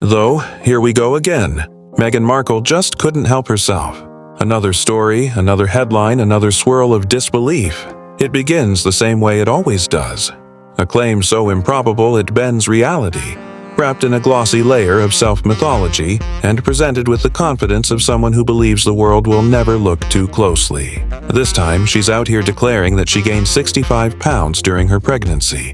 Though, here we go again. Meghan Markle just couldn't help herself. Another story, another headline, another swirl of disbelief. It begins the same way it always does. A claim so improbable it bends reality, wrapped in a glossy layer of self-mythology and presented with the confidence of someone who believes the world will never look too closely. This time, she's out here declaring that she gained 65 pounds during her pregnancy.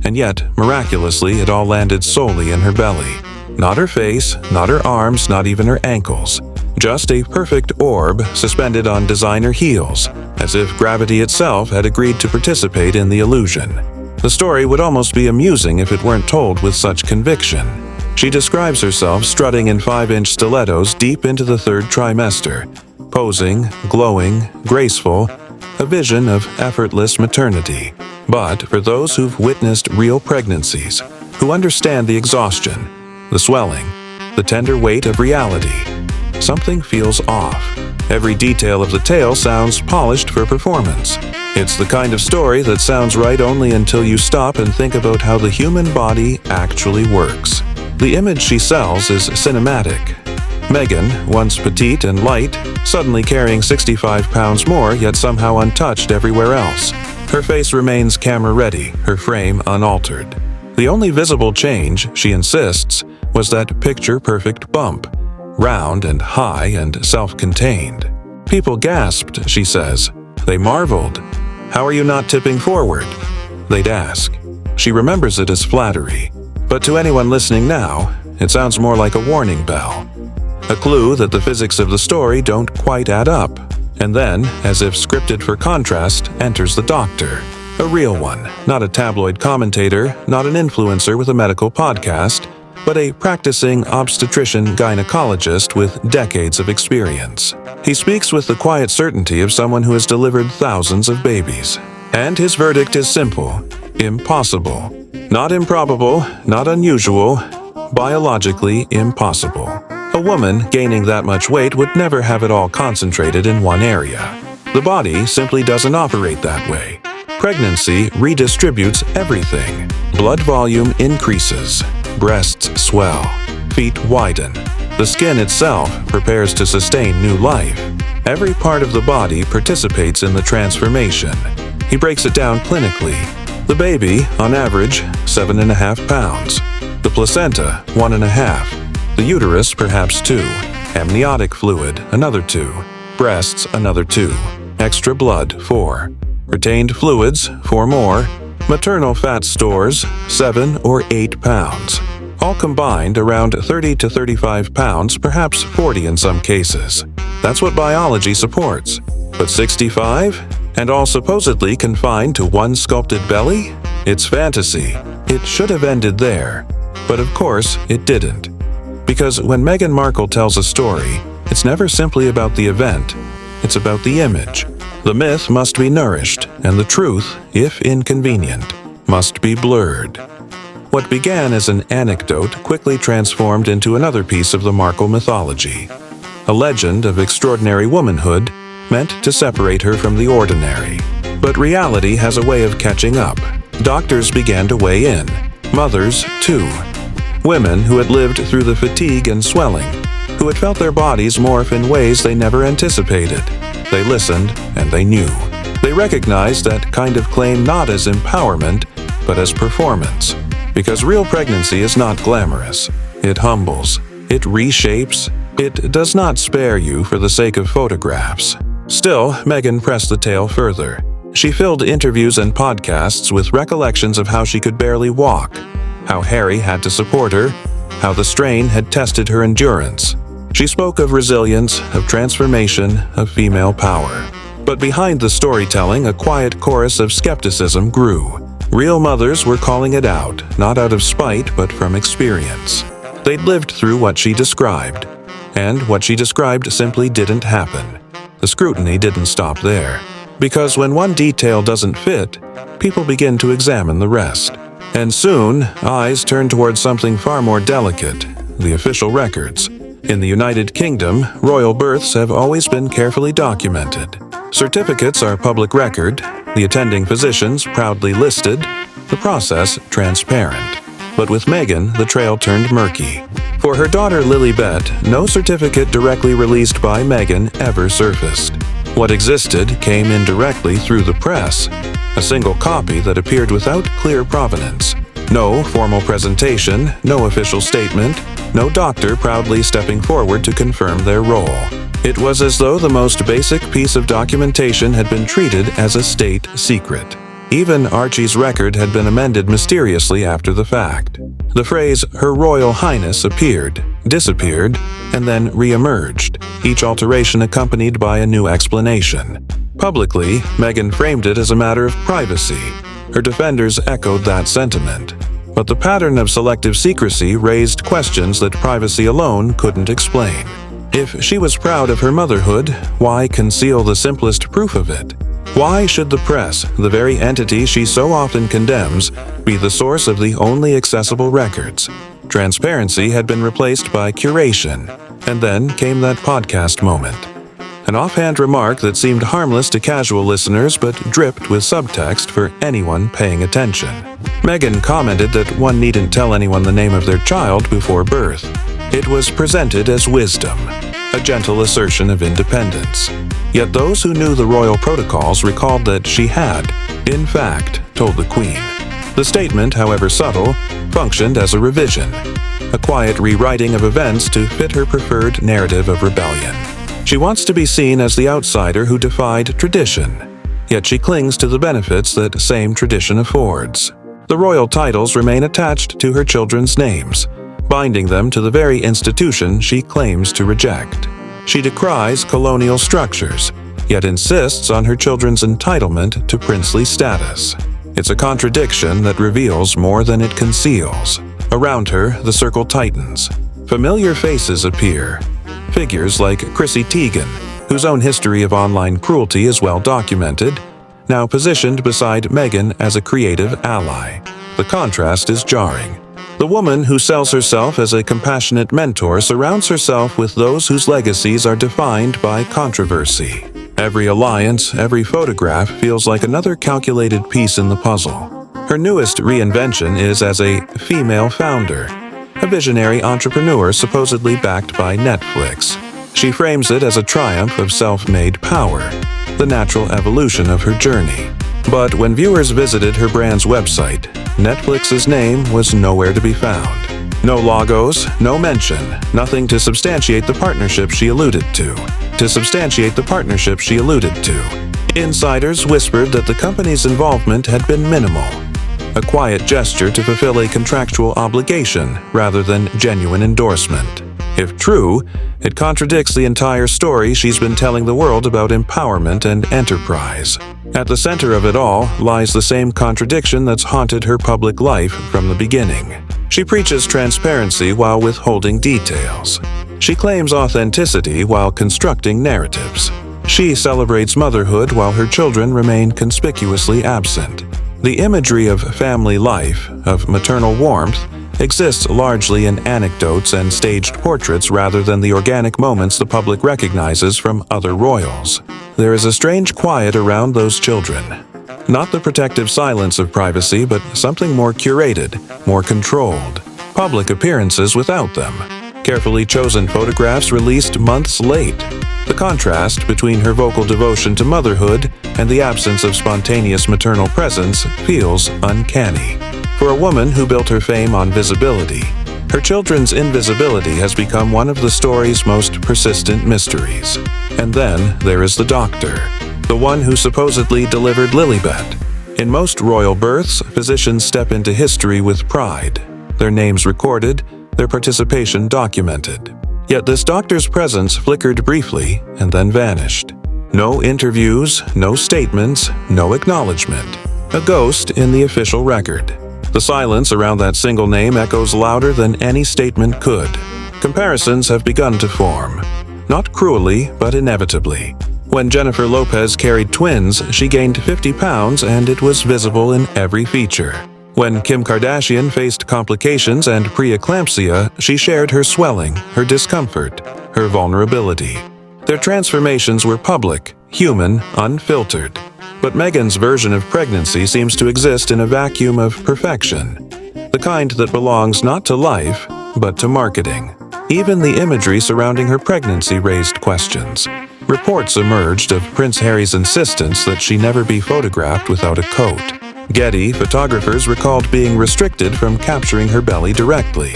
And yet, miraculously, it all landed solely in her belly. Not her face, not her arms, not even her ankles. Just a perfect orb suspended on designer heels, as if gravity itself had agreed to participate in the illusion. The story would almost be amusing if it weren't told with such conviction. She describes herself strutting in 5-inch stilettos deep into the third trimester, posing, glowing, graceful, a vision of effortless maternity. But for those who've witnessed real pregnancies, who understand the exhaustion, the swelling, the tender weight of reality, something feels off. Every detail of the tale sounds polished for performance. It's the kind of story that sounds right only until you stop and think about how the human body actually works. The image she sells is cinematic. Meghan, once petite and light, suddenly carrying 65 pounds more yet somehow untouched everywhere else. Her face remains camera-ready, her frame unaltered. The only visible change, she insists, was that picture-perfect bump, round and high and self-contained. People gasped, she says. They marveled. "How are you not tipping forward?" they'd ask. She remembers it as flattery. But to anyone listening now, it sounds more like a warning bell. A clue that the physics of the story don't quite add up. And then, as if scripted for contrast, enters the doctor. A real one, not a tabloid commentator, not an influencer with a medical podcast, but a practicing obstetrician-gynecologist with decades of experience. He speaks with the quiet certainty of someone who has delivered thousands of babies. And his verdict is simple: impossible. Not improbable, not unusual, biologically impossible. A woman gaining that much weight would never have it all concentrated in one area. The body simply doesn't operate that way. Pregnancy redistributes everything. Blood volume increases. Breasts swell. Feet widen. The skin itself prepares to sustain new life. Every part of the body participates in the transformation. He breaks it down clinically. The baby, on average, 7.5 pounds. The placenta, 1.5. The uterus, perhaps 2. Amniotic fluid, another 2. Breasts, another 2. Extra blood, 4. Retained fluids, 4 more. Maternal fat stores, 7 or 8 pounds. All combined, around 30 to 35 pounds, perhaps 40 in some cases. That's what biology supports. But 65? And all supposedly confined to one sculpted belly? It's fantasy. It should have ended there. But of course, it didn't. Because when Meghan Markle tells a story, it's never simply about the event. It's about the image. The myth must be nourished, and the truth, if inconvenient, must be blurred. What began as an anecdote quickly transformed into another piece of the Markle mythology. A legend of extraordinary womanhood meant to separate her from the ordinary. But reality has a way of catching up. Doctors began to weigh in. Mothers, too. Women who had lived through the fatigue and swelling, who had felt their bodies morph in ways they never anticipated. They listened, and they knew. They recognized that kind of claim not as empowerment, but as performance. Because real pregnancy is not glamorous. It humbles. It reshapes. It does not spare you for the sake of photographs. Still, Meghan pressed the tale further. She filled interviews and podcasts with recollections of how she could barely walk, how Harry had to support her, how the strain had tested her endurance. She spoke of resilience, of transformation, of female power. But behind the storytelling, a quiet chorus of skepticism grew. Real mothers were calling it out, not out of spite, but from experience. They'd lived through what she described, and what she described simply didn't happen. The scrutiny didn't stop there. Because when one detail doesn't fit, people begin to examine the rest. And soon, eyes turn towards something far more delicate, the official records. In the United Kingdom, royal births have always been carefully documented. Certificates are public record, the attending physicians proudly listed, the process transparent. But with Meghan, the trail turned murky. For her daughter Lilibet, no certificate directly released by Meghan ever surfaced. What existed came indirectly through the press, a single copy that appeared without clear provenance. No formal presentation, no official statement, no doctor proudly stepping forward to confirm their role. It was as though the most basic piece of documentation had been treated as a state secret. Even Archie's record had been amended mysteriously after the fact. The phrase "Her Royal Highness" appeared, disappeared, and then re-emerged, each alteration accompanied by a new explanation. Publicly, Meghan framed it as a matter of privacy. Her defenders echoed that sentiment. But the pattern of selective secrecy raised questions that privacy alone couldn't explain. If she was proud of her motherhood, why conceal the simplest proof of it? Why should the press, the very entity she so often condemns, be the source of the only accessible records? Transparency had been replaced by curation, and then came that podcast moment. An offhand remark that seemed harmless to casual listeners but dripped with subtext for anyone paying attention. Meghan commented that one needn't tell anyone the name of their child before birth. It was presented as wisdom, a gentle assertion of independence. Yet those who knew the royal protocols recalled that she had, in fact, told the Queen. The statement, however subtle, functioned as a revision, a quiet rewriting of events to fit her preferred narrative of rebellion. She wants to be seen as the outsider who defied tradition, yet she clings to the benefits that same tradition affords. The royal titles remain attached to her children's names, binding them to the very institution she claims to reject. She decries colonial structures, yet insists on her children's entitlement to princely status. It's a contradiction that reveals more than it conceals. Around her, the circle tightens. Familiar faces appear. Figures like Chrissy Teigen, whose own history of online cruelty is well documented, now positioned beside Meghan as a creative ally. The contrast is jarring. The woman who sells herself as a compassionate mentor surrounds herself with those whose legacies are defined by controversy. Every alliance, every photograph feels like another calculated piece in the puzzle. Her newest reinvention is as a female founder, a visionary entrepreneur supposedly backed by Netflix. She frames it as a triumph of self-made power, the natural evolution of her journey. But when viewers visited her brand's website, Netflix's name was nowhere to be found. No logos, no mention, nothing to substantiate the partnership she alluded to. Insiders whispered that the company's involvement had been minimal, a quiet gesture to fulfill a contractual obligation rather than genuine endorsement. If true, it contradicts the entire story she's been telling the world about empowerment and enterprise. At the center of it all lies the same contradiction that's haunted her public life from the beginning. She preaches transparency while withholding details. She claims authenticity while constructing narratives. She celebrates motherhood while her children remain conspicuously absent. The imagery of family life, of maternal warmth, exists largely in anecdotes and staged portraits rather than the organic moments the public recognizes from other royals. There is a strange quiet around those children. Not the protective silence of privacy, but something more curated, more controlled. Public appearances without them. Carefully chosen photographs released months late. The contrast between her vocal devotion to motherhood and the absence of spontaneous maternal presence feels uncanny. For a woman who built her fame on visibility, her children's invisibility has become one of the story's most persistent mysteries. And then there is the doctor, the one who supposedly delivered Lilibet. In most royal births, physicians step into history with pride, their names recorded, their participation documented. Yet this doctor's presence flickered briefly and then vanished. No interviews, no statements, no acknowledgement. A ghost in the official record. The silence around that single name echoes louder than any statement could. Comparisons have begun to form. Not cruelly, but inevitably. When Jennifer Lopez carried twins, she gained 50 pounds and it was visible in every feature. When Kim Kardashian faced complications and preeclampsia, she shared her swelling, her discomfort, her vulnerability. Their transformations were public, human, unfiltered. But Meghan's version of pregnancy seems to exist in a vacuum of perfection. The the kind that belongs not to life, but to marketing. Even the imagery surrounding her pregnancy raised questions. Reports emerged of Prince Harry's insistence that she never be photographed without a coat. Getty photographers recalled being restricted from capturing her belly directly.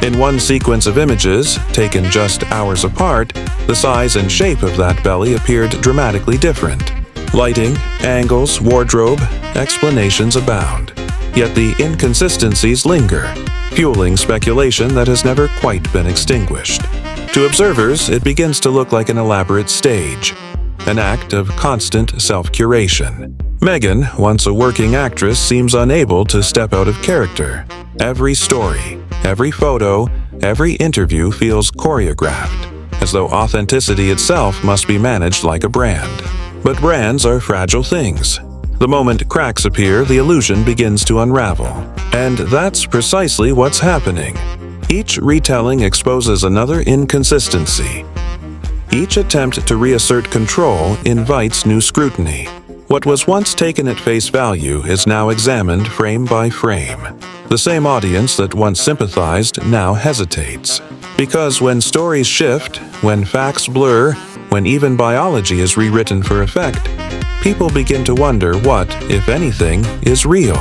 In one sequence of images, taken just hours apart, the size and shape of that belly appeared dramatically different. Lighting, angles, wardrobe, explanations abound. Yet the inconsistencies linger, fueling speculation that has never quite been extinguished. To observers, it begins to look like an elaborate stage, an act of constant self-curation. Meghan, once a working actress, seems unable to step out of character. Every story, every photo, every interview feels choreographed, as though authenticity itself must be managed like a brand. But brands are fragile things. The moment cracks appear, the illusion begins to unravel. And that's precisely what's happening. Each retelling exposes another inconsistency. Each attempt to reassert control invites new scrutiny. What was once taken at face value is now examined frame by frame. The same audience that once sympathized now hesitates. Because when stories shift, when facts blur, when even biology is rewritten for effect, people begin to wonder what, if anything, is real.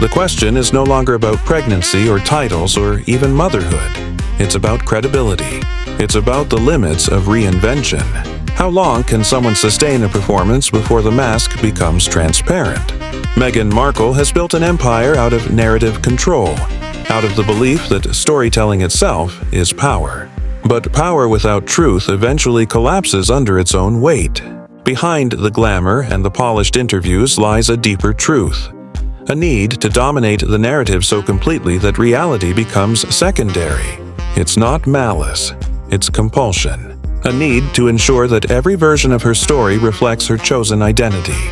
The question is no longer about pregnancy or titles or even motherhood. It's about credibility. It's about the limits of reinvention. How long can someone sustain a performance before the mask becomes transparent? Meghan Markle has built an empire out of narrative control, out of the belief that storytelling itself is power. But power without truth eventually collapses under its own weight. Behind the glamour and the polished interviews lies a deeper truth. A need to dominate the narrative so completely that reality becomes secondary. It's not malice, it's compulsion. A need to ensure that every version of her story reflects her chosen identity.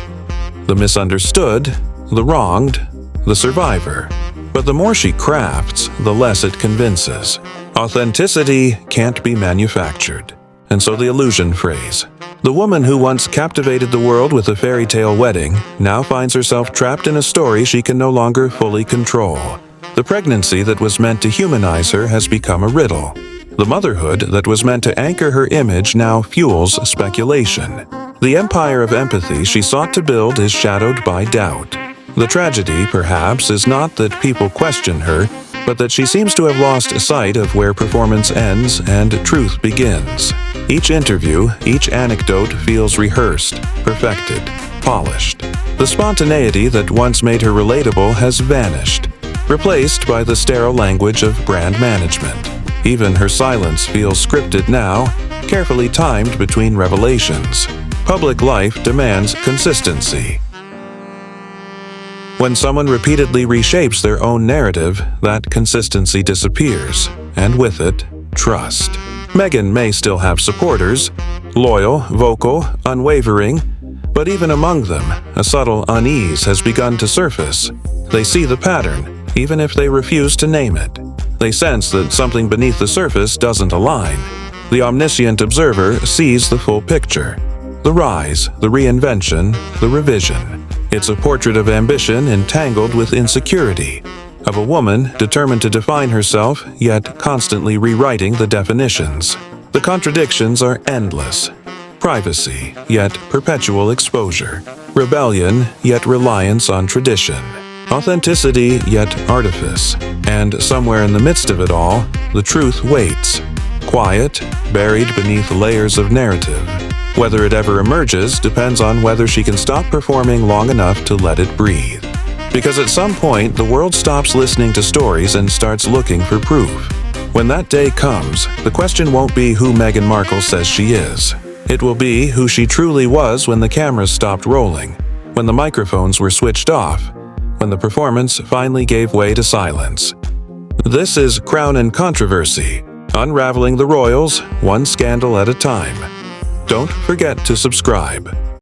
The misunderstood, the wronged, the survivor. But the more she crafts, the less it convinces. Authenticity can't be manufactured. And so the illusion phrase. The woman who once captivated the world with a fairy tale wedding now finds herself trapped in a story she can no longer fully control. The pregnancy that was meant to humanize her has become a riddle. The motherhood that was meant to anchor her image now fuels speculation. The empire of empathy she sought to build is shadowed by doubt. The tragedy, perhaps, is not that people question her, but that she seems to have lost sight of where performance ends and truth begins. Each interview, each anecdote feels rehearsed, perfected, polished. The spontaneity that once made her relatable has vanished, replaced by the sterile language of brand management. Even her silence feels scripted now, carefully timed between revelations. Public life demands consistency. When someone repeatedly reshapes their own narrative, that consistency disappears, and with it, trust. Meghan may still have supporters, loyal, vocal, unwavering, but even among them, a subtle unease has begun to surface. They see the pattern, even if they refuse to name it. They sense that something beneath the surface doesn't align. The omniscient observer sees the full picture. The rise, the reinvention, the revision. It's a portrait of ambition entangled with insecurity, of a woman determined to define herself, yet constantly rewriting the definitions. The contradictions are endless. Privacy, yet perpetual exposure. Rebellion, yet reliance on tradition. Authenticity, yet artifice. And somewhere in the midst of it all, the truth waits. Quiet, buried beneath layers of narrative. Whether it ever emerges depends on whether she can stop performing long enough to let it breathe. Because at some point, the world stops listening to stories and starts looking for proof. When that day comes, the question won't be who Meghan Markle says she is. It will be who she truly was when the cameras stopped rolling, when the microphones were switched off, when the performance finally gave way to silence. This is Crown and Controversy, unraveling the royals, one scandal at a time. Don't forget to subscribe.